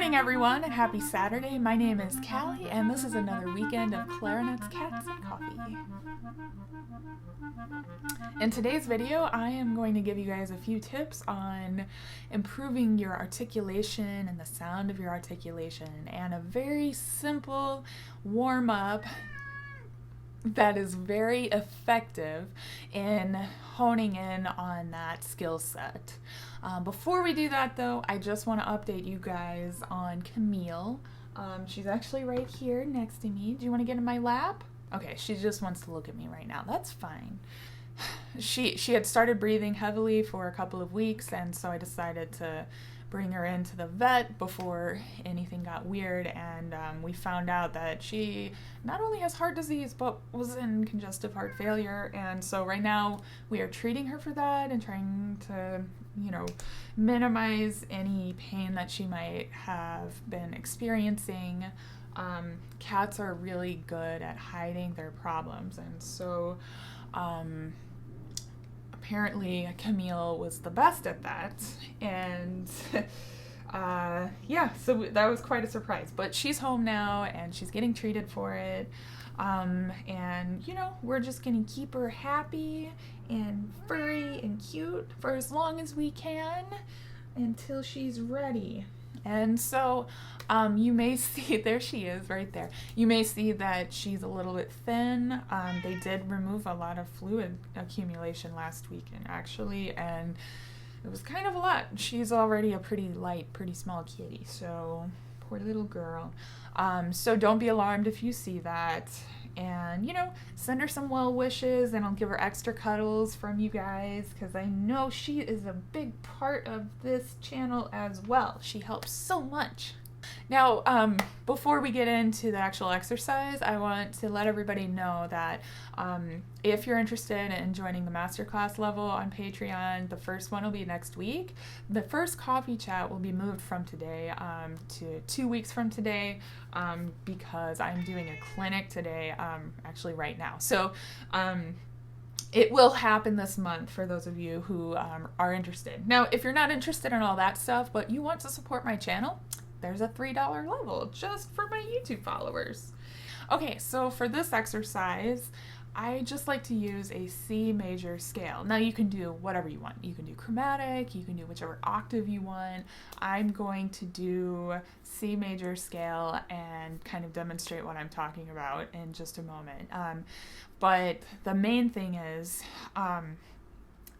morning, everyone, and happy Saturday. My name is Callie, and this is another weekend of Clarinets, Cats, and Coffee. In today's video, I am going to give you guys a few tips on improving your articulation and the sound of your articulation, and a very simple warm-up that is very effective in honing in on that skill set. Before we do that though, I just want to update you guys on Camille. She's actually right here next to me. Do you want to get in my lap? Okay, she just wants to look at me right now. That's fine. She had started breathing heavily for a couple of weeks, and so I decided to bring her into the vet before anything got weird, and we found out that she not only has heart disease but was in congestive heart failure, and so right now we are treating her for that and trying to, minimize any pain that she might have been experiencing. Cats are really good at hiding their problems, and so apparently Camille was the best at that, and so that was quite a surprise. But she's home now, and she's getting treated for it, and we're just gonna keep her happy and furry and cute for as long as we can until she's ready. And so you may see, there she is right there, you may see that she's a little bit thin. They did remove a lot of fluid accumulation last weekend actually, and it was kind of a lot. She's already a pretty light, pretty small kitty, so poor little girl. So don't be alarmed if you see that, and send her some well wishes, and I'll give her extra cuddles from you guys, because I know she is a big part of this channel as well. She helps so much. Now, before we get into the actual exercise, I want to let everybody know that if you're interested in joining the masterclass level on Patreon, the first one will be next week. The first coffee chat will be moved from today to 2 weeks from today, because I'm doing a clinic today, actually right now. So it will happen this month for those of you who are interested. Now, if you're not interested in all that stuff, but you want to support my channel, there's a $3 level just for my YouTube followers. Okay, so for this exercise, I just like to use a C major scale. Now you can do whatever you want. You can do chromatic, you can do whichever octave you want. I'm going to do C major scale and kind of demonstrate what I'm talking about in just a moment. But the main thing is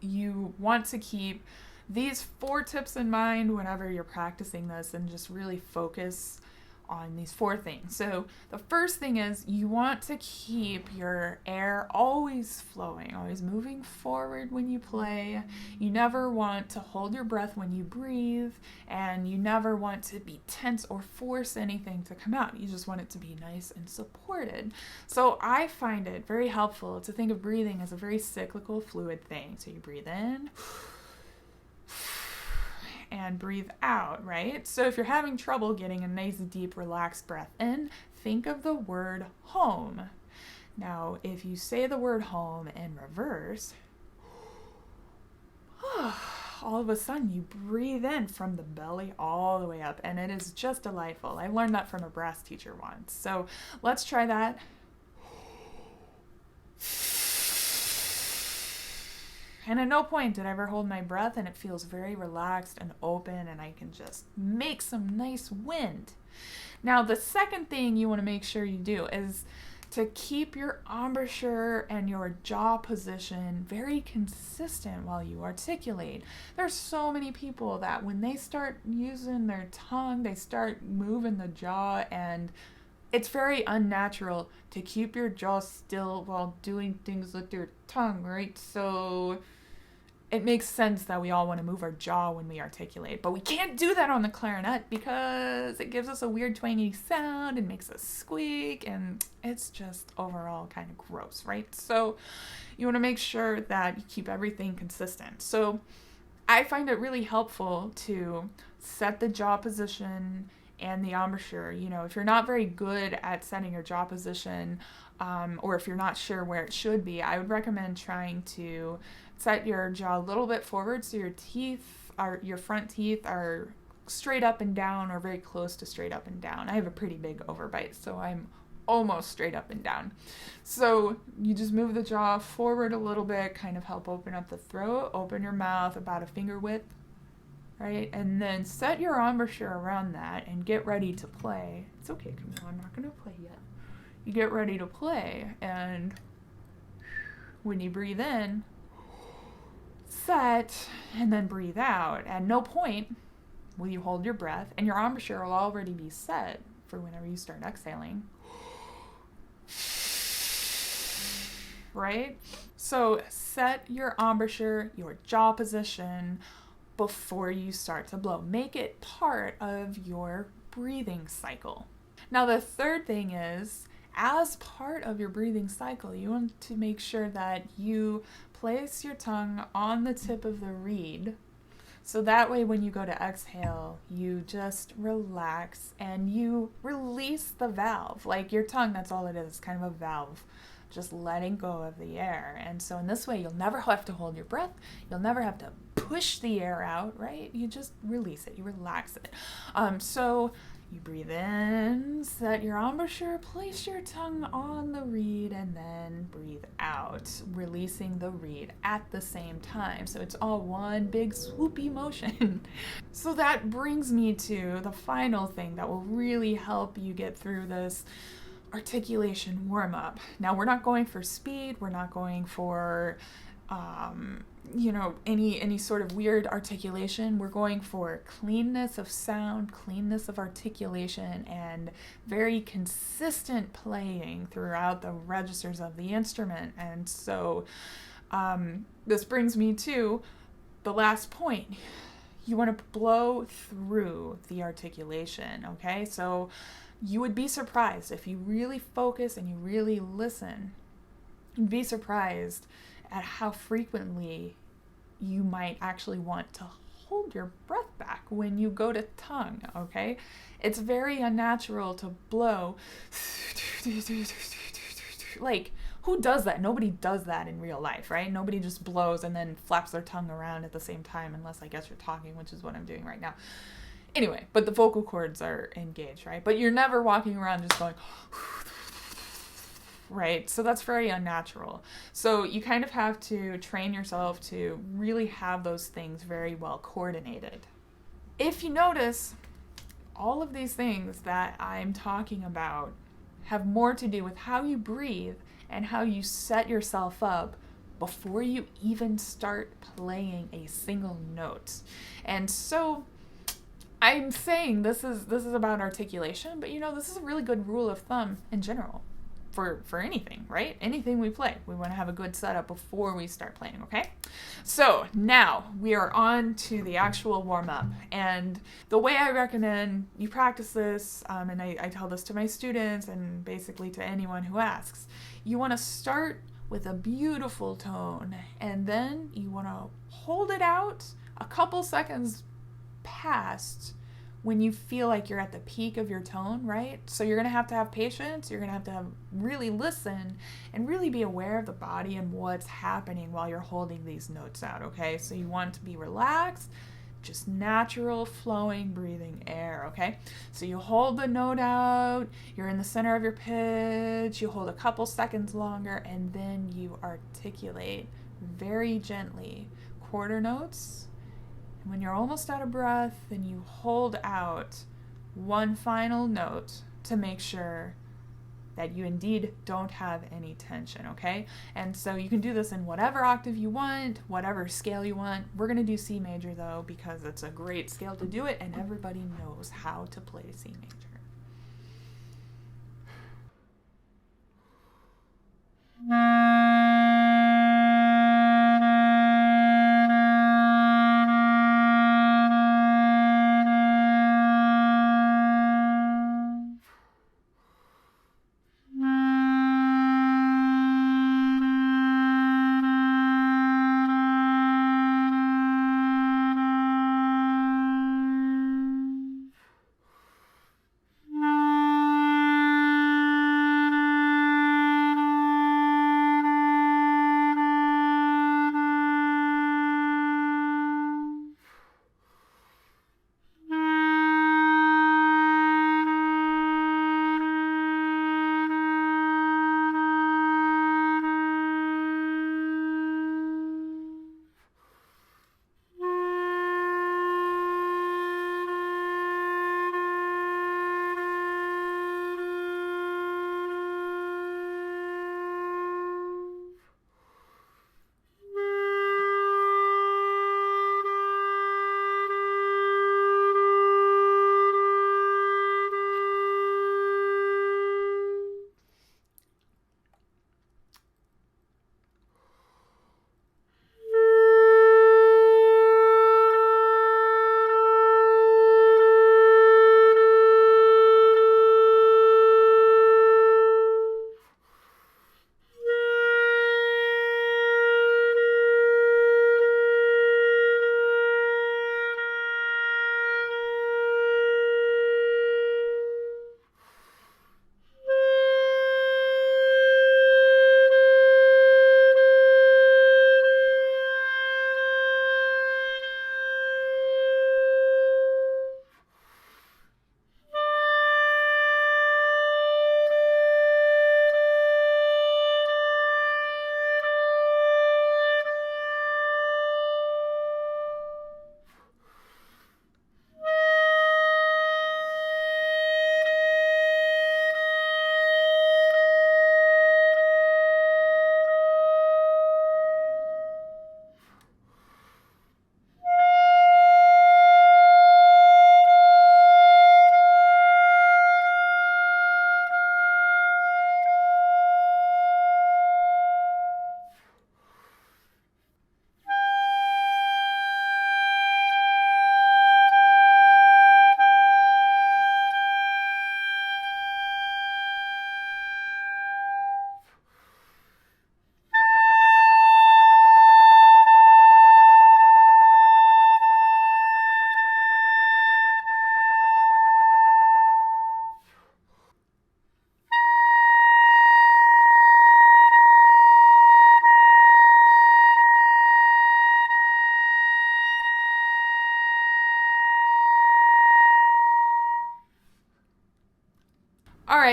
you want to keep these 4 tips in mind whenever you're practicing this, and just really focus on these 4 things. So the first thing is you want to keep your air always flowing, always moving forward when you play. You never want to hold your breath when you breathe, and you never want to be tense or force anything to come out. You just want it to be nice and supported. So I find it very helpful to think of breathing as a very cyclical, fluid thing. So you breathe in and breathe out, right? So if you're having trouble getting a nice, deep, relaxed breath in, think of the word home. Now, if you say the word home in reverse, all of a sudden you breathe in from the belly all the way up, and it is just delightful. I learned that from a brass teacher once. So let's try that. And at no point did I ever hold my breath, and it feels very relaxed and open, and I can just make some nice wind. Now, the second thing you want to make sure you do is to keep your embouchure and your jaw position very consistent while you articulate. There's so many people that when they start using their tongue, they start moving the jaw, and it's very unnatural to keep your jaw still while doing things with your tongue, right? So it makes sense that we all want to move our jaw when we articulate, but we can't do that on the clarinet because it gives us a weird twangy sound and makes us squeak, and it's just overall kind of gross, right? So you want to make sure that you keep everything consistent. So I find it really helpful to set the jaw position and the embouchure. If you're not very good at setting your jaw position, or if you're not sure where it should be, I would recommend trying to set your jaw a little bit forward so your front teeth are straight up and down or very close to straight up and down. I have a pretty big overbite, so I'm almost straight up and down. So you just move the jaw forward a little bit, kind of help open up the throat, open your mouth about a finger width, right? And then set your embouchure around that and get ready to play. It's okay, Camille, I'm not going to play yet. You get ready to play, and when you breathe in, set, and then breathe out. At no point will you hold your breath, and your embouchure will already be set for whenever you start exhaling. Right? So set your embouchure, your jaw position before you start to blow. Make it part of your breathing cycle. Now the third thing is, as part of your breathing cycle, you want to make sure that you place your tongue on the tip of the reed. So that way when you go to exhale, you just relax and you release the valve. Like your tongue, that's all it is, kind of a valve, just letting go of the air. And so in this way, you'll never have to hold your breath. You'll never have to push the air out, right? You just release it, you relax it. So you breathe in, set your embouchure, place your tongue on the reed, and then breathe out, releasing the reed at the same time. So it's all one big swoopy motion. So that brings me to the final thing that will really help you get through this articulation warm-up. Now, we're not going for speed. We're not going for any sort of weird articulation. We're going for cleanness of sound, cleanness of articulation, and very consistent playing throughout the registers of the instrument. And so this brings me to the last point. You want to blow through the articulation, okay? So you would be surprised if you really focus and you really listen. You'd be surprised at how frequently you might actually want to hold your breath back when you go to tongue, okay? It's very unnatural to blow. Like, who does that? Nobody does that in real life, right? Nobody just blows and then flaps their tongue around at the same time, unless I guess you're talking, which is what I'm doing right now. Anyway, but the vocal cords are engaged, right? But you're never walking around just going, right? So that's very unnatural. So you kind of have to train yourself to really have those things very well coordinated. If you notice, all of these things that I'm talking about have more to do with how you breathe and how you set yourself up before you even start playing a single note. And so I'm saying this is about articulation, but this is a really good rule of thumb in general for anything, right? Anything we play, we want to have a good setup before we start playing, okay? So now we are on to the actual warm-up, and the way I recommend you practice this, and I tell this to my students and basically to anyone who asks, you want to start with a beautiful tone, and then you want to hold it out a couple seconds past when you feel like you're at the peak of your tone, right? So you're going to have patience. You're going to have really listen and really be aware of the body and what's happening while you're holding these notes out, okay? So you want to be relaxed, just natural flowing breathing air, okay? So you hold the note out, you're in the center of your pitch, you hold a couple seconds longer, and then you articulate very gently quarter notes. When you're almost out of breath, then you hold out one final note to make sure that you indeed don't have any tension, okay? And so you can do this in whatever octave you want, whatever scale you want. We're going to do C major, though, because it's a great scale to do it, and everybody knows how to play C major.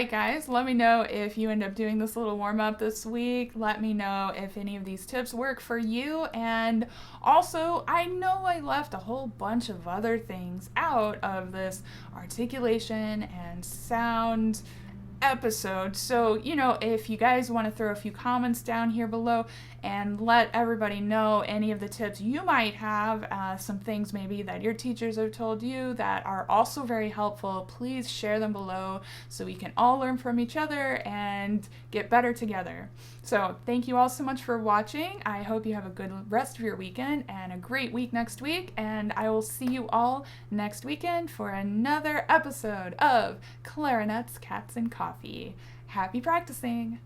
right, guys, let me know if you end up doing this little warm-up this week. Let me know if any of these tips work for you. And also, I know I left a whole bunch of other things out of this articulation and sound episode. So, if you guys want to throw a few comments down here below and let everybody know any of the tips you might have, some things maybe that your teachers have told you that are also very helpful, please share them below so we can all learn from each other and get better together. So, thank you all so much for watching. I hope you have a good rest of your weekend and a great week next week, and I will see you all next weekend for another episode of Clarinets, Cats, and Coffee. Happy practicing!